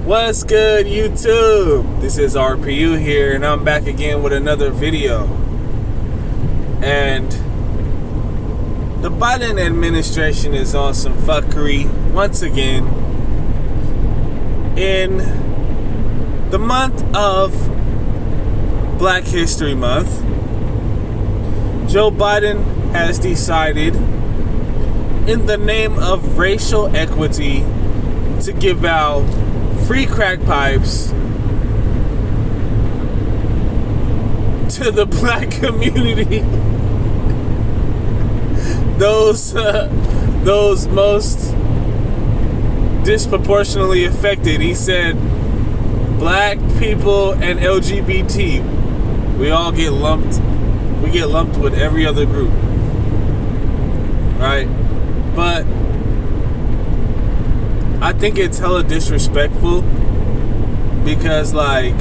What's good, YouTube? This is RPU here, and I'm back again with another video. And the Biden administration is on some fuckery once again. In the month of Black History Month, Joe Biden has decided, in the name of racial equity, to give out free crack pipes to the black community. Those most disproportionately affected. He said black people and LGBT, we all get lumped. We get lumped with every other group, right? But I think it's hella disrespectful because, like,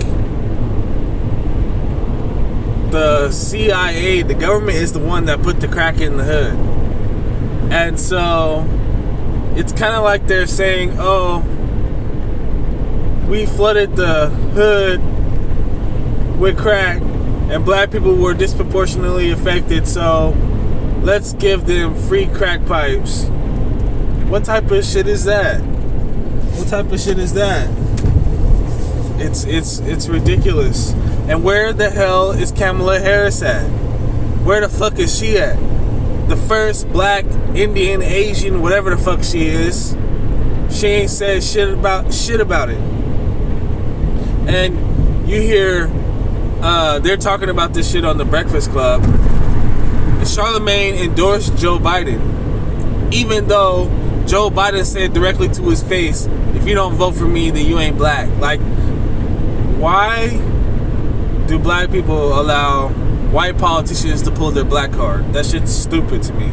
the CIA, the government, is the one that put the crack in the hood. And so it's kind of like they're saying, oh, we flooded the hood with crack and black people were disproportionately affected, so let's give them free crack pipes. What type of shit is that? What type of shit is that? It's ridiculous. And where the hell is Kamala Harris at? Where the fuck is she at? The first black, Indian, Asian, whatever the fuck she is. She ain't said shit about it. And you hear they're talking about this shit on the Breakfast Club. And Charlemagne endorsed Joe Biden, even though Joe Biden said directly to his face, if you don't vote for me, then you ain't black. Like, why do black people allow white politicians to pull their black card? That shit's stupid to me.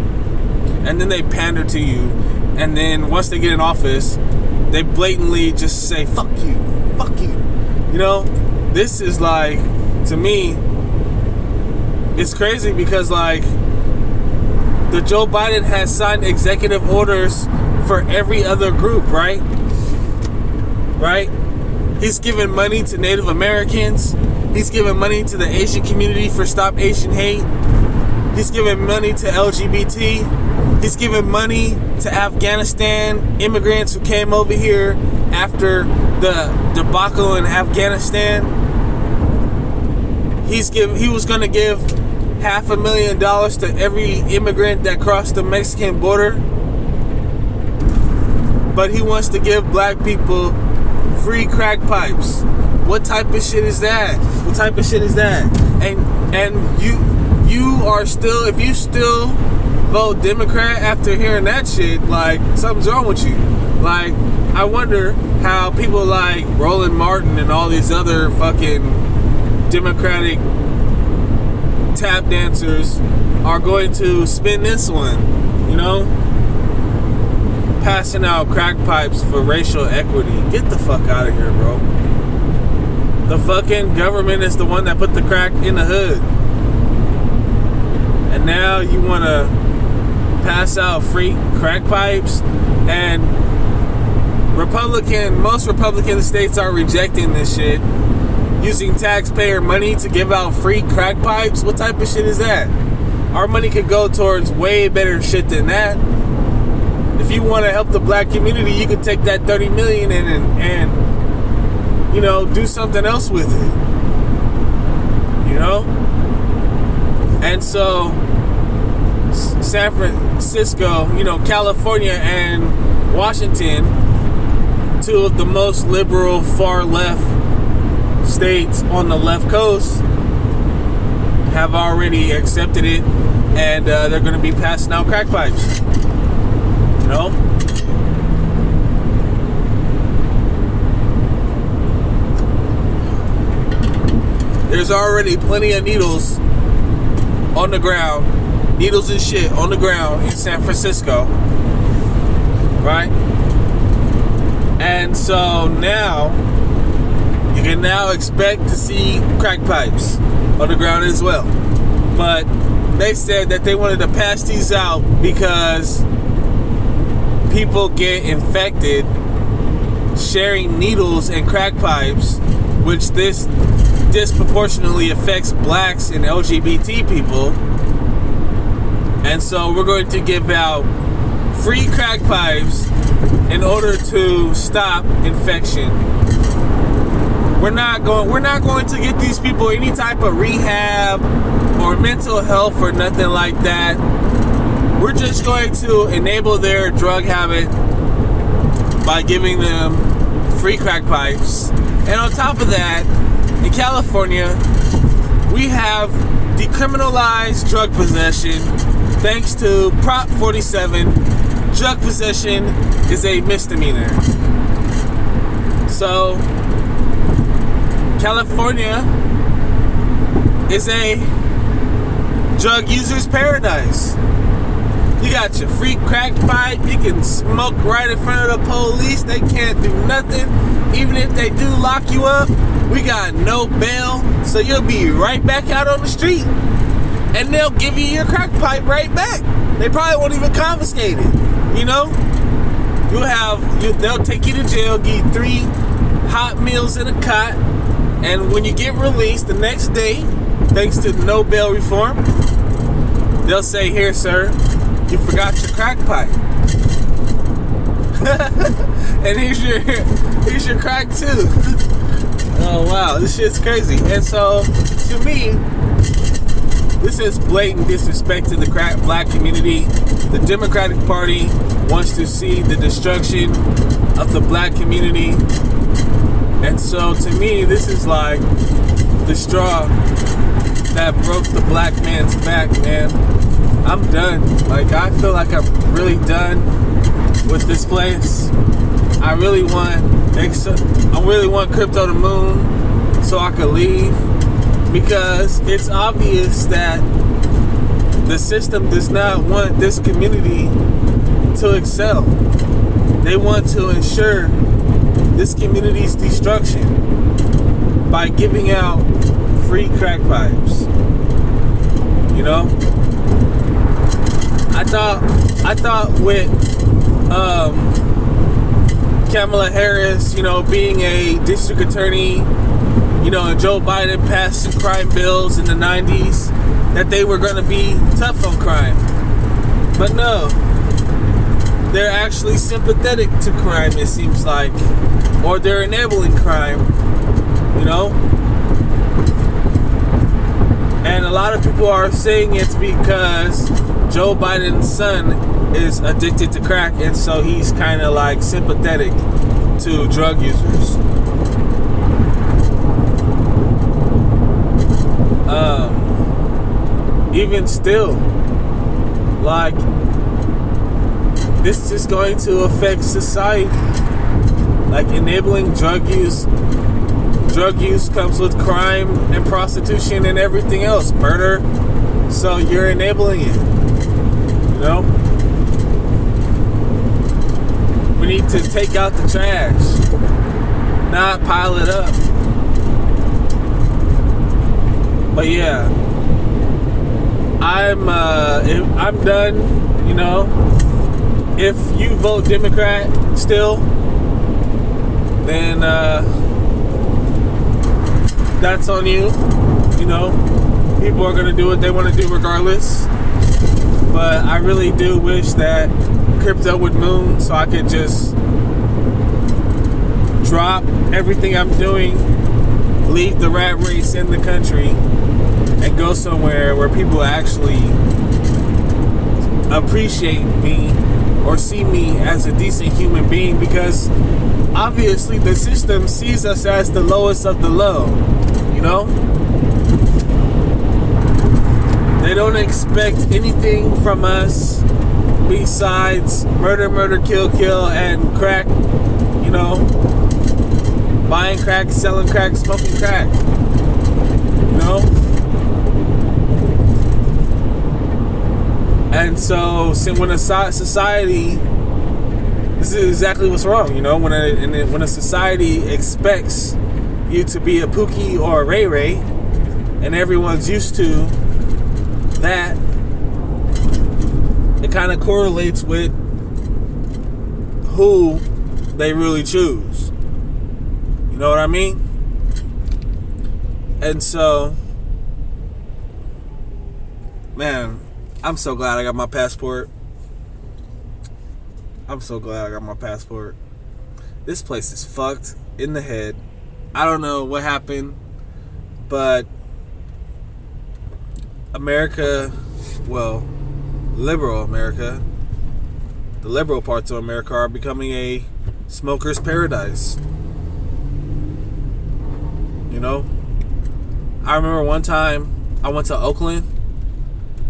And then they pander to you, and then once they get in office, they blatantly just say, fuck you, fuck you. You know, this is like, to me, it's crazy because, like, the Joe Biden has signed executive orders for every other group, right? Right? He's giving money to Native Americans. He's giving money to the Asian community for Stop Asian Hate. He's giving money to LGBT. He's giving money to Afghanistan immigrants who came over here after the debacle in Afghanistan. He was going to give $500,000 to every immigrant that crossed the Mexican border. But he wants to give black people free crack pipes. What type of shit is that? What type of shit is that? And you are still, if you still vote Democrat after hearing that shit, like, something's wrong with you. Like, I wonder how people like Roland Martin and all these other fucking Democratic tap dancers are going to spin this one, you know? Passing out crack pipes for racial equity. Get the fuck out of here, bro. The fucking government is the one that put the crack in the hood. And now you want to pass out free crack pipes. And most Republican states are rejecting this shit. Using taxpayer money to give out free crack pipes? What type of shit is that? Our money could go towards way better shit than that. If you want to help the black community, you could take that $30 million and you know, do something else with it. You know? And so San Francisco, you know, California and Washington, two of the most liberal far left states on the left coast, have already accepted it, and they're going to be passing out crack pipes. You know? There's already plenty of needles on the ground, needles and shit on the ground in San Francisco, right? And so now you can now expect to see crack pipes on the ground as well. But they said that they wanted to pass these out because people get infected sharing needles and crack pipes, which this disproportionately affects blacks and LGBT people. And so we're going to give out free crack pipes in order to stop infection. We're not going to get these people any type of rehab or mental health or nothing like that. We're just going to enable their drug habit by giving them free crack pipes. And on top of that, in California, we have decriminalized drug possession thanks to Prop 47. Drug possession is a misdemeanor. So, California is a drug user's paradise. You got your free crack pipe. You can smoke right in front of the police. They can't do nothing. Even if they do lock you up, we got no bail. So you'll be right back out on the street. And they'll give you your crack pipe right back. They probably won't even confiscate it. You know? They'll take you to jail, give you 3 hot meals in a cot. And when you get released the next day, thanks to no bail reform, they'll say, "Here, sir, you forgot your crack pipe." And here's your crack too. Oh wow, this shit's crazy. And so, to me, this is blatant disrespect to the black community. The Democratic Party wants to see the destruction of the black community. And so, to me, this is like the straw that broke the black man's back, man. I'm done. Like, I feel like I'm really done with this place. I really want crypto to moon so I could leave, because it's obvious that the system does not want this community to excel. They want to ensure this community's destruction by giving out free crack pipes. You know? I thought with Kamala Harris, you know, being a district attorney, you know, and Joe Biden passed some crime bills in the 90s, that they were going to be tough on crime. But no, they're actually sympathetic to crime, it seems like, or they're enabling crime, you know? And a lot of people are saying it's because Joe Biden's son is addicted to crack, and so he's kind of like sympathetic to drug users. Even still, like, this is going to affect society. Like, enabling drug use. Drug use comes with crime and prostitution and everything else, murder. So you're enabling it. You know? We need to take out the trash, not pile it up. But yeah, I'm done. You know, if you vote Democrat still, then that's on you. You know, people are gonna do what they want to do regardless. But I really do wish that crypto would moon so I could just drop everything I'm doing, leave the rat race in the country, and go somewhere where people actually appreciate me or see me as a decent human being, because obviously the system sees us as the lowest of the low, you know? They don't expect anything from us besides murder, kill, and crack, you know? Buying crack, selling crack, smoking crack, you know? And so when a society, this is exactly what's wrong, you know? When a society expects you to be a Pookie or a Ray Ray, and everyone's used to that, it kind of correlates with who they really choose. You know what I mean? And so, man, I'm so glad I got my passport. I'm so glad I got my passport. This place is fucked in the head. I don't know what happened, but America, well, liberal America, the liberal parts of America are becoming a smoker's paradise. You know? I remember one time I went to Oakland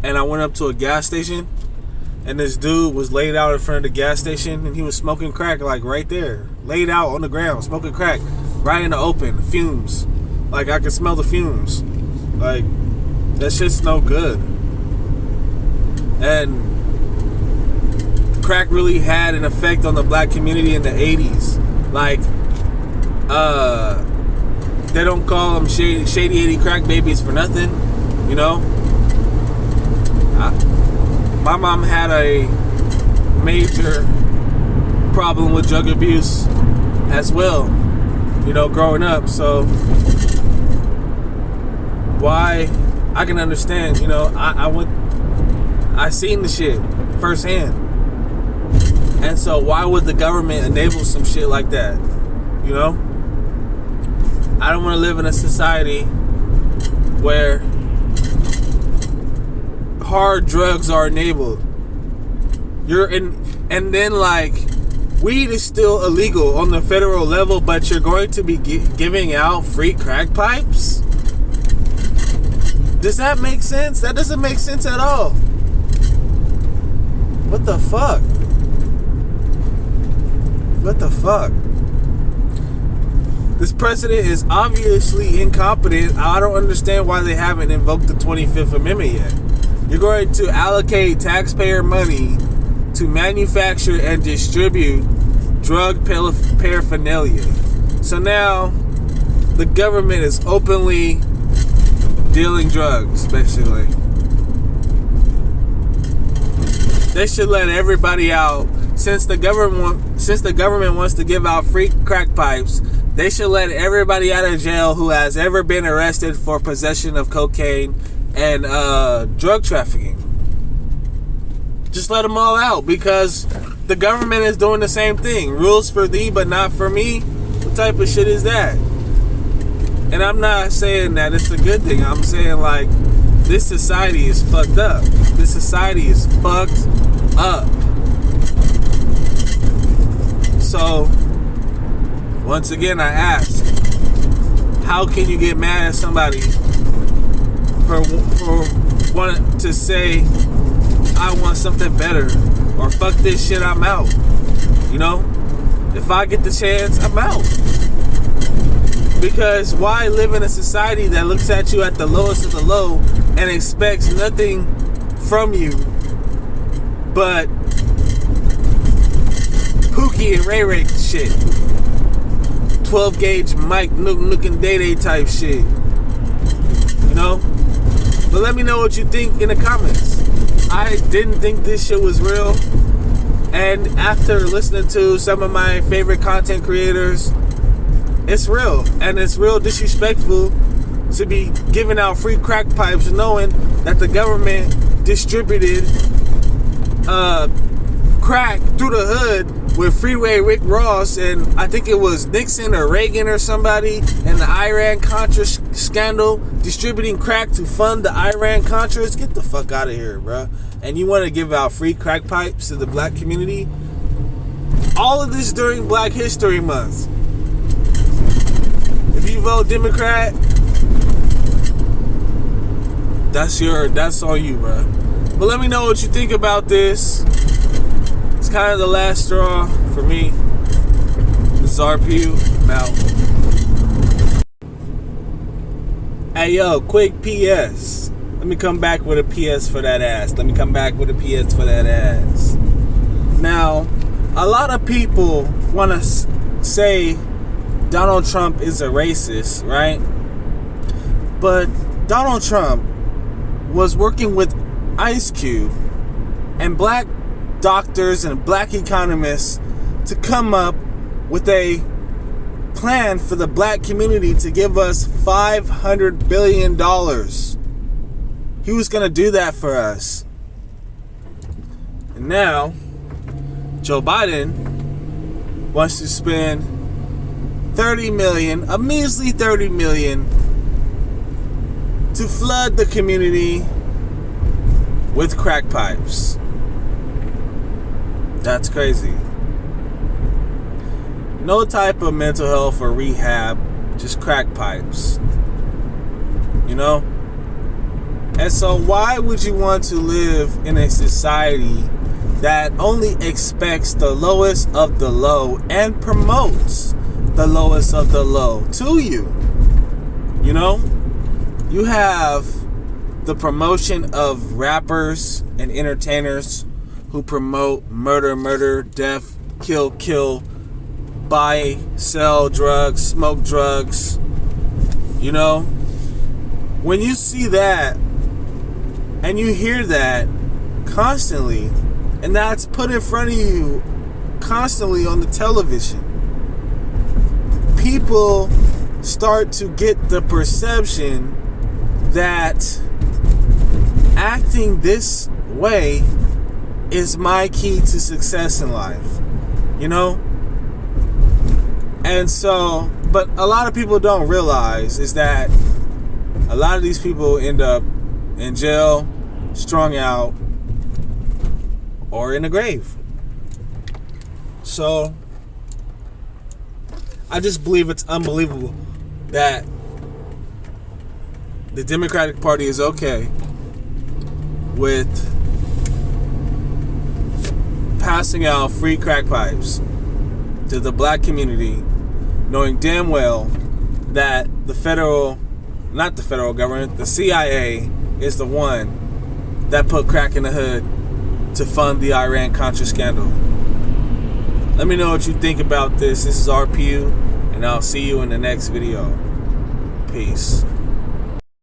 and I went up to a gas station and this dude was laid out in front of the gas station and he was smoking crack like right there. Laid out on the ground, smoking crack right in the open, fumes. Like I could smell the fumes. Like that shit's no good. And crack really had an effect on the black community in the 80s. Like, they don't call them shady 80 crack babies for nothing, you know? My mom had a major problem with drug abuse as well, you know, growing up. So, why, I can understand, you know, I seen the shit firsthand. And so why would the government enable some shit like that? You know? I don't want to live in a society where hard drugs are enabled. And then like weed is still illegal on the federal level, but you're going to be giving out free crack pipes? Does that make sense? That doesn't make sense at all. What the fuck? What the fuck? This president is obviously incompetent. I don't understand why they haven't invoked the 25th Amendment yet. You're going to allocate taxpayer money to manufacture and distribute drug paraphernalia. So now the government is openly dealing drugs, basically. They should let everybody out. Since the government wants to give out free crack pipes, they should let everybody out of jail who has ever been arrested for possession of cocaine and drug trafficking. Just let them all out, because the government is doing the same thing. Rules for thee, but not for me. What type of shit is that? And I'm not saying that it's a good thing. I'm saying like this society is fucked up. This society is fucked up. So, once again, I ask, how can you get mad at somebody for wanting to say, I want something better, or fuck this shit, I'm out? You know, if I get the chance, I'm out. Because why live in a society that looks at you at the lowest of the low and expects nothing from you but Pookie and Ray Ray shit, 12 gauge Mike Nook and Day Day type shit, you know? But let me know what you think in the comments. I didn't think this shit was real, and after listening to some of my favorite content creators, it's real, and it's real disrespectful to be giving out free crack pipes knowing that the government distributed crack through the hood with Freeway Rick Ross and I think it was Nixon or Reagan or somebody, and the Iran-Contra scandal, distributing crack to fund the Iran-Contras. Get the fuck out of here, bro. And you want to give out free crack pipes to the black community? All of this during Black History Month. If you vote Democrat, that's on you, bro. But let me know what you think about this. It's kind of the last straw for me. This is RPU. I'm out. Hey, yo, quick PS. Let me come back with a PS for that ass. Now, a lot of people want to say Donald Trump is a racist, right? But Donald Trump was working with Ice Cube and black doctors and black economists to come up with a plan for the black community to give us $500 billion. He was going to do that for us. And now, Joe Biden wants to spend $30 million, a measly $30 million, to flood the community with crack pipes. That's crazy. No type of mental health or rehab, just crack pipes. You know? And so why would you want to live in a society that only expects the lowest of the low and promotes the lowest of the low to you? You know? You have the promotion of rappers and entertainers who promote murder, death, kill, buy, sell drugs, smoke drugs. You know? When you see that and you hear that constantly, and that's put in front of you constantly on the television, people start to get the perception that acting this way is my key to success in life, you know? And so, but a lot of people don't realize is that a lot of these people end up in jail, strung out, or in a grave. So, I just believe it's unbelievable that the Democratic Party is okay with passing out free crack pipes to the black community, knowing damn well that the federal government, the CIA is the one that put crack in the hood to fund the Iran-Contra scandal. Let me know what you think about this. This is RPU, and I'll see you in the next video. Peace.